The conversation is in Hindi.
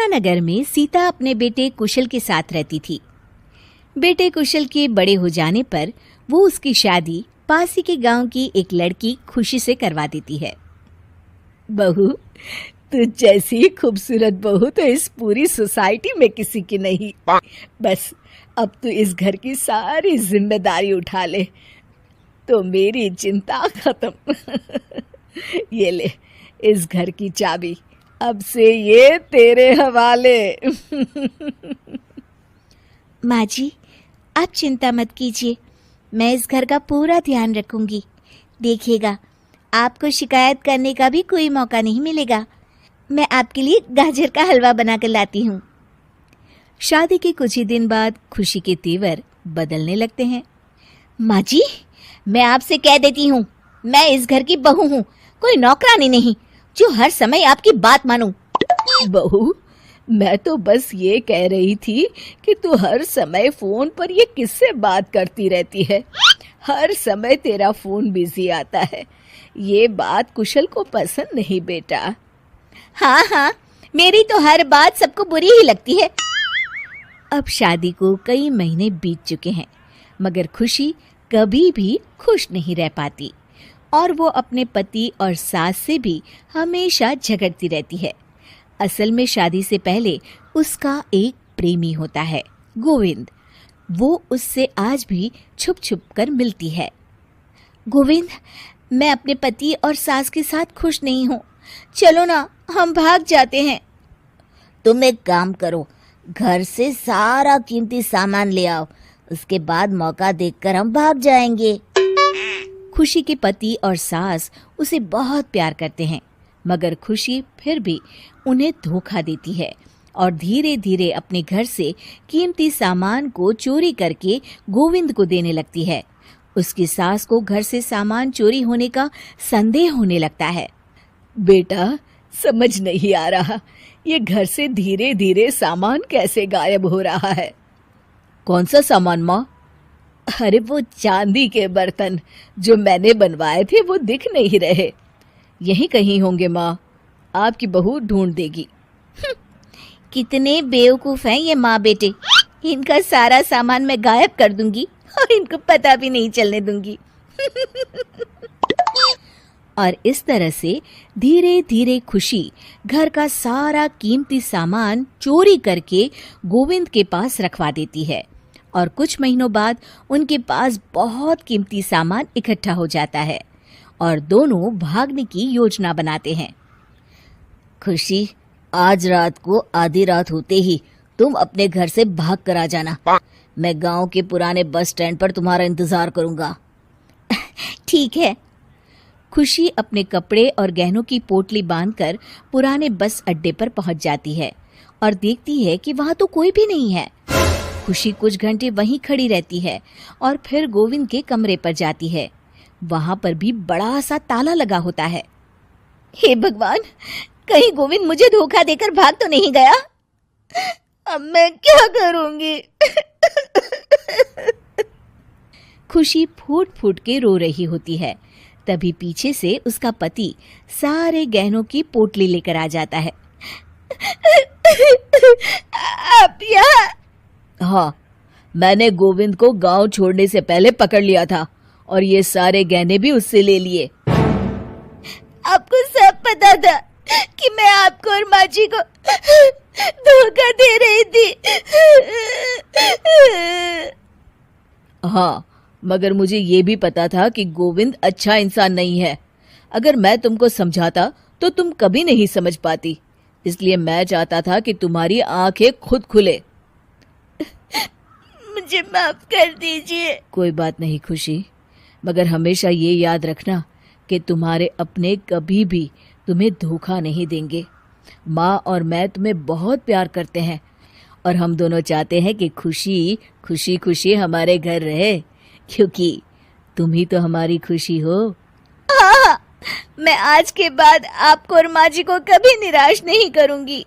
मथुरा नगर में सीता अपने बेटे कुशल के साथ रहती थी। बेटे कुशल के बड़े हो जाने पर वो उसकी शादी पास ही के गांव की एक लड़की खुशी से करवा देती है। बहू, तुझ जैसी खूबसूरत बहू तो इस पूरी सोसाइटी में किसी की नहीं। बस अब तू इस घर की सारी जिम्मेदारी उठा ले तो मेरी चिंता खत्म। ये ले इस घर की चाबी, अब से ये तेरे हवाले। माँ जी, आप चिंता मत कीजिए, मैं इस घर का पूरा ध्यान रखूंगी। देखिएगा, आपको शिकायत करने का भी कोई मौका नहीं मिलेगा। मैं आपके लिए गाजर का हलवा बनाकर लाती हूँ। शादी के कुछ ही दिन बाद खुशी के तेवर बदलने लगते हैं। माँ जी, मैं आपसे कह देती हूँ, मैं इस घर की बहू हूँ, कोई नौकरानी नहीं जो हर समय आपकी बात मानूं। बहू, मैं तो बस ये कह रही थी कि तू हर समय फोन पर ये किससे बात करती रहती है। हर समय तेरा फोन बिजी आता है। ये बात कुशल को पसंद नहीं बेटा। हाँ, मेरी तो हर बात सबको बुरी ही लगती है। अब शादी को कई महीने बीत चुके हैं, मगर खुशी कभी भी खुश नहीं रह पाती और वो अपने पति और सास से भी हमेशा झगड़ती रहती है। असल में शादी से पहले उसका एक प्रेमी होता है, गोविंद। वो उससे आज भी छुप छुप कर मिलती है। गोविंद, मैं अपने पति और सास के साथ खुश नहीं हूँ, चलो ना हम भाग जाते हैं। तुम एक काम करो, घर से सारा कीमती सामान ले आओ, उसके बाद मौका देखकर हम भाग जाएंगे। खुशी के पति और सास उसे बहुत प्यार करते हैं, मगर खुशी फिर भी उन्हें धोखा देती है और धीरे धीरे अपने घर से कीमती सामान को चोरी करके गोविंद को देने लगती है। उसकी सास को घर से सामान चोरी होने का संदेह होने लगता है। बेटा, समझ नहीं आ रहा, ये घर से धीरे धीरे सामान कैसे गायब हो रहा है। कौन सा सामान माँ? अरे वो चांदी के बर्तन जो मैंने बनवाए थे वो दिख नहीं रहे। यहीं कहीं होंगे माँ, आपकी बहू ढूंढ देगी। कितने बेवकूफ हैं ये माँ बेटे, इनका सारा सामान मैं गायब कर दूंगी और इनको पता भी नहीं चलने दूंगी। और इस तरह से धीरे धीरे खुशी घर का सारा कीमती सामान चोरी करके गोविंद के पास रखवा देती है और कुछ महीनों बाद उनके पास बहुत कीमती सामान इकट्ठा हो जाता है और दोनों भागने की योजना बनाते हैं। खुशी, आज रात को आधी रात होते ही तुम अपने घर से भाग कर आ जाना। मैं गांव के पुराने बस स्टैंड पर तुम्हारा इंतजार करूंगा। ठीक है। खुशी अपने कपड़े और गहनों की पोटली बांधकर पुराने बस अड्डे पर पहुंच जाती है और देखती है कि वहां तो कोई भी नहीं है। खुशी कुछ घंटे वहीं खड़ी रहती है और फिर गोविंद के कमरे पर जाती है। वहां पर भी बड़ा सा ताला लगा होता है। हे भगवान, कहीं गोविंद मुझे धोखा देकर भाग तो नहीं गया? अब मैं क्या करूंगी? खुशी फूट फूट के रो रही होती है। तभी पीछे से उसका पति सारे गहनों की पोटली लेकर आ जाता है। आप यहाँ? हाँ, मैंने गोविंद को गांव छोड़ने से पहले पकड़ लिया था और ये सारे गहने भी उससे ले लिए। आपको सब पता था कि मैं आपको और माँ जी को धोखा दे रही थी? हाँ, मगर मुझे ये भी पता था कि गोविंद अच्छा इंसान नहीं है। अगर मैं तुमको समझाता तो तुम कभी नहीं समझ पाती, इसलिए मैं चाहता था कि तुम्हारी आंखें खुद खुले। मुझे माफ कर दीजिए। कोई बात नहीं खुशी, मगर हमेशा ये याद रखना कि तुम्हारे अपने कभी भी तुम्हें धोखा नहीं देंगे। माँ और मैं तुम्हें बहुत प्यार करते हैं और हम दोनों चाहते हैं कि खुशी खुशी खुशी हमारे घर रहे, क्योंकि तुम ही तो हमारी खुशी हो। हाँ, मैं आज के बाद आपको और माँ जी को कभी निराश नहीं करूंगी।